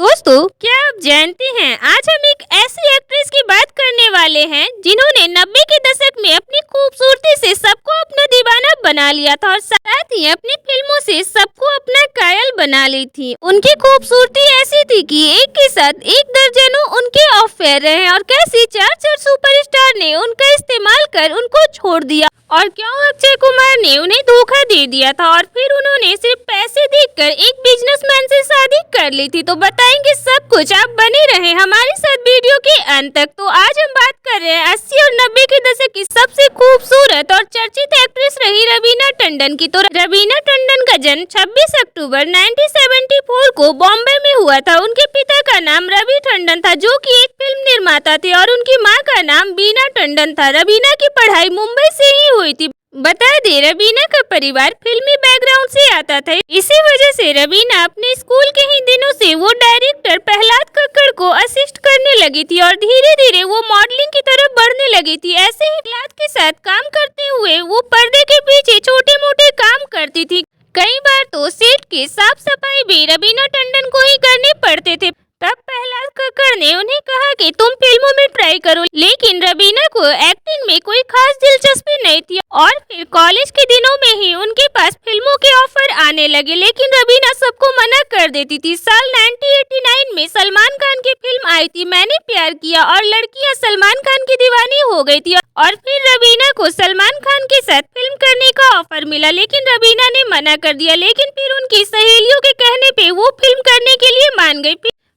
दोस्तों, क्या आप जानते हैं आज हम एक ऐसी एक्ट्रेस की बात करने वाले हैं जिन्होंने 90 के दशक में अपनी खूबसूरती से सबको अपना दीवाना बना लिया था और साथ ही अपनी फिल्मों से सबको अपना कायल बना ली थी। उनकी खूबसूरती ऐसी थी कि एक के साथ एक दर्जनों उनके अफेयर रहे और कैसी चार सुपरस्टार ने उनका इस्तेमाल कर उनको छोड़ दिया और क्यों अक्षय कुमार ने उन्हें धोखा दे दिया था और फिर उन्होंने सिर्फ पैसे देखकर एक बिजनेसमैन से शादी कर ली थी। तो बताएंगे सब कुछ, आप बने रहे हमारे साथ वीडियो के अंत तक। तो आज हम बात कर रहे हैं 80 और 90 के दशक की सबसे खूबसूरत और चर्चित एक्ट्रेस रही रवीना टंडन की। तो रवीना टंडन का जन्म 26 अक्टूबर 1974 को बॉम्बे में हुआ था। उनके पिता का नाम रवि टंडन था जो कि एक फिल्म निर्माता थे और उनकी मां का नाम बीना टंडन था। रवीना की पढ़ाई मुंबई से ही हुई थी। बता दे, रवीना का परिवार फिल्मी बैकग्राउंड से आता था। इसी वजह से रवीना अपने स्कूल के ही दिनों से वो डायरेक्टर प्रहलाद कक्कड़ को असिस्ट करने लगी थी और धीरे धीरे वो मॉडलिंग की तरफ बढ़ने लगी थी। ऐसे ही प्रहलाद के साथ काम करते हुए वो पर्दे के पीछे छोटे मोटे काम करती थी। कई बार तो सेट की साफ सफाई भी रवीना टंडन को ही करने पड़ते थे। तब प्रहलाद कक्कड़ ने उन्हें कहा कि तुम फिल्मों में ट्राई करो, लेकिन रवीना को एक्टिंग में कोई खास दिलचस्पी नहीं थी और फिर कॉलेज के दिनों में ही उनके पास फिल्मों के ऑफर आने लगे, लेकिन रवीना सबको मना कर देती थी। साल 1989 में सलमान खान की फिल्म आई थी मैंने प्यार किया और लड़कियां सलमान खान की दीवानी हो गई थी और फिर रवीना को सलमान खान के साथ फिल्म करने का ऑफर मिला, लेकिन रवीना ने मना कर दिया। लेकिन फिर उनकी सहेलियों के कहने पे वो फिल्म करने के लिए मान गई।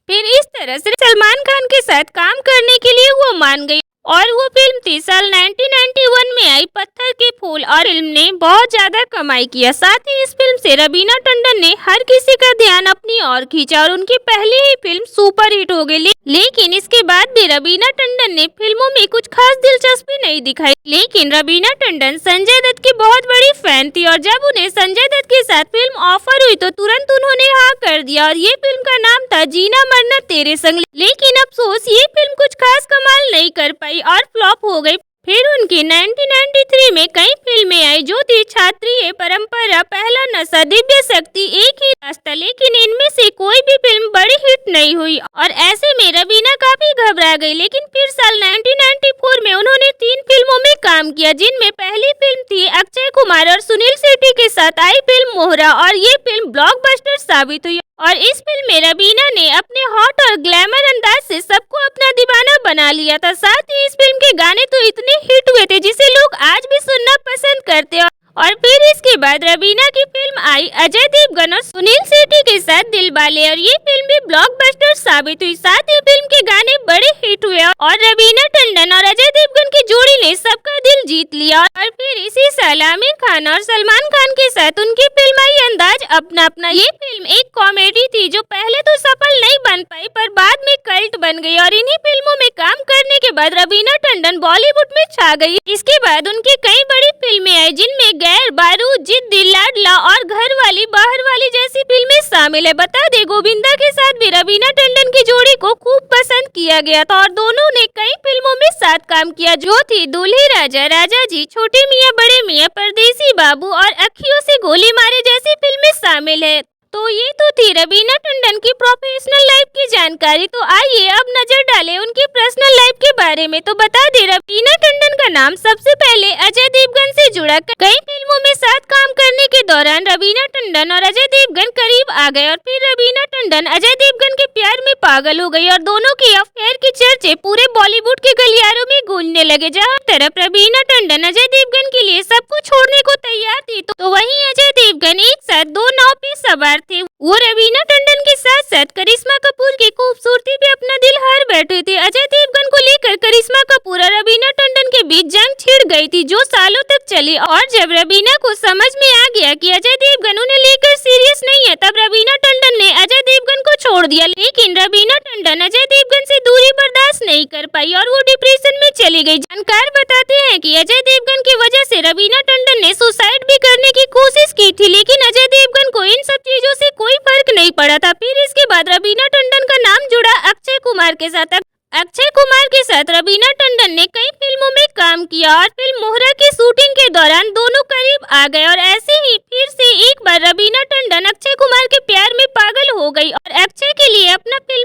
फिर इस तरह से सलमान खान के साथ काम करने के लिए वो मान गई और वो फिल्म थी साल 1991 में आई पत्थर के फूल और फिल्म ने बहुत ज्यादा कमाई किया। साथ ही इस फिल्म से रवीना टंडन ने हर किसी का ध्यान अपनी ओर खींचा और उनकी पहली ही फिल्म सुपर हिट हो गई। लेकिन इसके बाद भी रवीना टंडन ने फिल्मों में कुछ खास दिलचस्पी नहीं दिखाई। लेकिन रवीना टंडन संजय दत्त की बहुत बड़ी फैन थी और जब उन्हें संजय दत्त के साथ फिल्म ऑफर हुई तो तुरंत उन्होंने हाँ कर दिया और ये फिल्म का नाम था जीना मरना तेरे संग। लेकिन अफसोस ये फिल्म कुछ खास कमाल नहीं कर पाई और फ्लॉप हो गई। फिर उनकी 1993 में कई फिल्में आई जो थी क्षत्रिय परंपरा, पहला नशा, दिव्य शक्ति, एक ही रास्ता, लेकिन इनमें से कोई भी फिल्म बड़ी हिट नहीं हुई और ऐसे में रवीना काफी घबरा गई। लेकिन फिर साल 1994 में उन्होंने 3 फिल्मों में काम किया, जिनमें पहली फिल्म थी अक्षय कुमार और सुनील शेट्टी के साथ आई फिल्म मोहरा और ये फिल्म ब्लॉकबस्टर साबित हुई और इस फिल्म में रवीना ने अपने हॉट और ग्लैमर अंदाज से सबको अपना दीवाना बना लिया था। साथ ही इस फिल्म के गाने तो इतने हिट हुए थे जिसे लोग आज भी सुनना पसंद करते हैं। और फिर इसके बाद रवीना की फिल्म आई अजय देवगन और सुनील शेट्टी के साथ दिलवाले और ये फिल्म भी ब्लॉकबस्टर साबित हुई। साथ ही फिल्म के गाने बड़े हिट हुए और रवीना टंडन और अजय देवगन की जोड़ी ने सबका दिल जीत लिया। और फिर इसी साल आमिर खान और सलमान खान के साथ उनकी फिल्म आई अंदाज अपना अपना। ये फिल्म एक कॉमेडी थी जो पहले तो सफल नहीं बन पाई पर बाद में कल्ट बन गई और इन्हीं फिल्मों में काम करने के बाद रवीना टंडन बॉलीवुड में छा गई। इसके बाद उनकी कई बड़ी फिल्में आई जिनमें गैर, बारूद, जिद्दी, लाडला और घर वाली बाहर वाली जैसी फिल्में शामिल है। बता दे, गोविंदा के साथ भी रवीना टंडन की जोड़ी को खूब पसंद किया गया था और दोनों ने कई फिल्मों में साथ काम किया जो थी दूल्हे राजा, राजा जी, छोटे मियाँ बड़े मियाँ, परदेसी बाबू और अखियों से गोली मारे जैसी फिल्में शामिल है। तो ये तो थी रवीना टंडन की प्रोफेशनल लाइफ की जानकारी। तो आइए अब नजर डालें उनकी पर्सनल लाइफ के बारे में। तो बता दे, रवीना टंडन का नाम सबसे पहले अजय देवगन से जुड़ा। कई फिल्मों में साथ काम करने के दौरान रवीना टंडन और अजय देवगन करीब आ गए और फिर रवीना टंडन अजय देवगन के प्यार में पागल हो गई और दोनों की अफेयर की चर्चे पूरे बॉलीवुड के गलियारों में गूंजने लगे। जहाँ तरफ रवीना टंडन अजय देवगन के लिए सब कुछ छोड़ने को तैयार थी तो वहीं अजय देवगन एक साथ 2 नाव पे सवार थे। वो रवीना टंडन के साथ साथ करिश्मा कपूर की खूबसूरती पे अपना दिल हार बैठे थे। अजय देवगन को लेकर करिश्मा कपूर और रवीना टंडन के बीच जंग छिड़ गई थी जो सालों तक चली और जब रवीना को समझ में आ गया कि अजय देवगन उन्हें लेकर सीरियस नहीं है तब रवीना टंडन ने अजय देवगन को छोड़ दिया। लेकिन रवीना टंडन अजय देवगन से दूरी बर्दाश्त नहीं कर पाई और वो डिप्रेशन में चली गई। जानकार बताते हैं कि अजय देवगन की वजह से रवीना टंडन ने सुसाइड भी करने की कोशिश की थी, लेकिन अजय देवगन को इन सब चीजों से कोई फर्क नहीं पड़ा था। फिर इसके बाद रवीना टंडन का नाम जुड़ा अक्षय कुमार के साथ। अक्षय कुमार के साथ रवीना टंडन ने कई फिल्मों में काम किया और फिल्म मोहरा की शूटिंग के दौरान दोनों करीब आ गए और ऐसे ही फिर से एक बार रवीना टंडन अक्षय कुमार के प्यार में पागल हो गई और अक्षय के लिए अपना फिल्म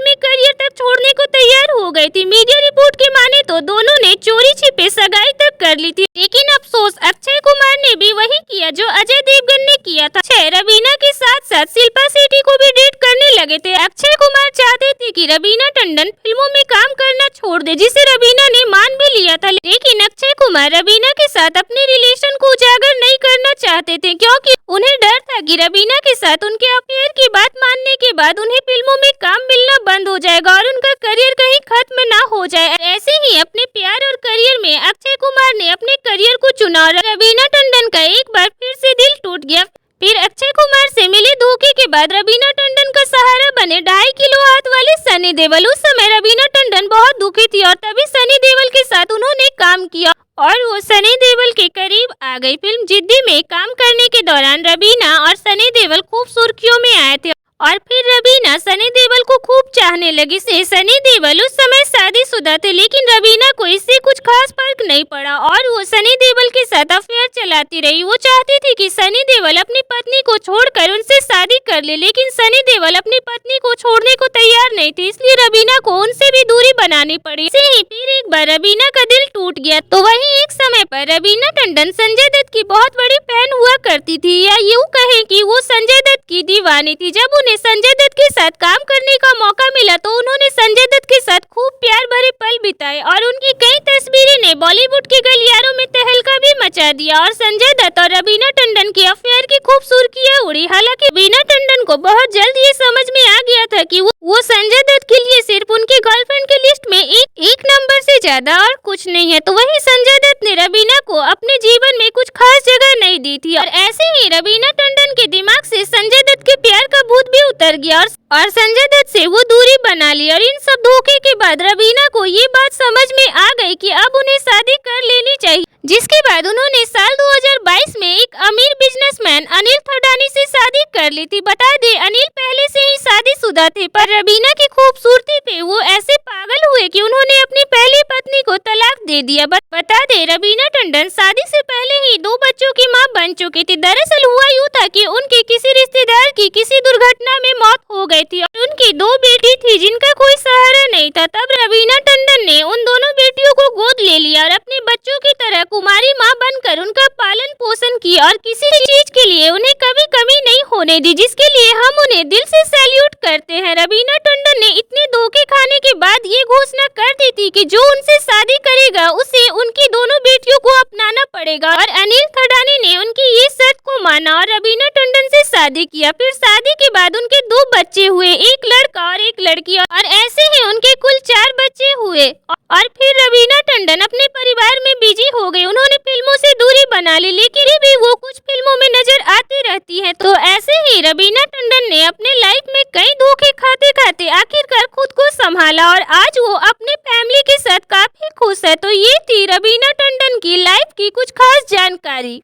थे कि रवीना टंडन फिल्मों में काम करना छोड़ दे, जिसे रवीना ने मान भी लिया था। लेकिन अक्षय कुमार रवीना के साथ अपने रिलेशन को उजागर नहीं करना चाहते थे, क्योंकि उन्हें डर था कि रवीना के साथ उनके अफेयर की बात मानने के बाद उन्हें फिल्मों में काम मिलना बंद हो जाएगा और उनका करियर कहीं खत्म ना हो जाए। ऐसे ही अपने प्यार और करियर में अक्षय कुमार ने अपने करियर को चुना और रवीना टंडन का एक बार फिर से दिल टूट गया। फिर अक्षय कुमार से मिले धोखे के बाद रवीना टंडन का सहारा बने 2.5 किलो हाथ वाले सनी देओल। उस समय रवीना टंडन बहुत दुखी थी और तभी सनी देओल के साथ उन्होंने काम किया और वो सनी देओल के करीब आ गई। फिल्म जिद्दी में काम करने के दौरान रवीना और सनी देओल खूब सुर्खियों में आए थे और फिर रवीना सनी देओल को खूब चाहने लगी। सनी देओल उस समय शादीशुदा थे, लेकिन रवीना को इससे कुछ खास फर्क नहीं पड़ा और वो सनी देओल के साथ अफेयर चलाती रही। वो चाहती थी कि सनी देओल अपनी पत्नी को छोड़कर उनसे शादी कर ले, लेकिन सनी देओल अपनी पत्नी को छोड़ने को तैयार नहीं थे, इसलिए रवीना को उनसे भी दूरी बनानी पड़ी। ऐसे ही फिर एक बार रवीना का दिल टूट गया। तो वहीं एक समय पर रवीना टंडन संजय दत्त की बहुत बड़ी फैन हुआ करती थी, या यूँ कहें कि वो संजय दत्त की दीवानी थी। जब उन्हें संजय दत्त के साथ काम करने का मौका मिला तो उन्होंने संजय दत्त के साथ खूब प्यार भरे पल बिताए और उनकी कई तस्वीरें ने बॉलीवुड के गलियारों में तहलका भी मचा दिया और संजय दत्त और रवीना टंडन की अफेयर की खूब सुर्खियां उड़ी। हालांकि रवीना टंडन को बहुत जल्द ये समझ में आ गया था कि वो संजय दत्त के लिए सिर्फ उनके गर्लफ्रेंड की लिस्ट में एक नंबर से ज्यादा और कुछ नहीं है। तो वहीं संजय दत्त ने रवीना को अपने जीवन में कुछ खास जगह नहीं दी थी और ऐसे ही रवीना टंडन के दिमाग से संजय दत्त के प्यार का भूत भी उतर गया और संजय दत्त से वो दूरी बना ली। और इन सब धोखे के बाद रवीना को ये बात समझ में आ गई कि अब उन्हें शादी कर लेनी चाहिए, जिसके बाद उन्होंने साल 2022 में एक अमीर बिजनेसमैन अनिल थडानी से शादी कर ली थी। बता दे अनिल पहले से ही शादीशुदा थे, पर रवीना की खूबसूरती पे वो ऐसे पागल हुए कि उन्होंने अपनी पहली पत्नी को तलाक दे दिया। बता दे रवीना टंडन शादी से पहले ही 2 बच्चों की मां बन चुकी थी। दरअसल हुआ यूँ था कि उनके किसी रिश्तेदार की किसी दुर्घटना में मौत हो गई थी और उनकी 2 बेटी थी जिनका कोई सहारा नहीं था। तब रवीना टंडन ने उन दोनों बेटियों को गोद ले लिया और अपने बच्चों की तरह कुमारी माँ बनकर उनका पालन पोषण किया और किसी चीज के लिए उन्हें कभी कमी नहीं होने दी, जिसके लिए हम उन्हें दिल से सैल्यूट करते हैं। रवीना टंडन ने इतने धोखे खाने के बाद ये घोषणा कर दी थी कि जो उनसे शादी करेगा उसे उनकी दोनों बेटियों को अपनाना पड़ेगा और अनिल थडानी ने उनकी ये शर्त को माना और रवीना टंडन से शादी किया। फिर शादी के बाद उनके 2 बच्चे हुए, एक लड़का और एक लड़की, और ऐसे ही उनके कुल 4 बच्चे हुए। और फिर रवीना टंडन अपने परिवार में बिजी हो गई। उन्होंने फिल्मों से दूरी बना ली, लेकिन भी वो कुछ फिल्मों में नजर आती रहती हैं। तो ऐसे ही रवीना टंडन ने अपने लाइफ में कई धोखे खाते खाते आखिरकार खुद को संभाला और आज वो अपने फैमिली के साथ काफी खुश है। तो ये थी रवीना टंडन की लाइफ की कुछ खास जानकारी।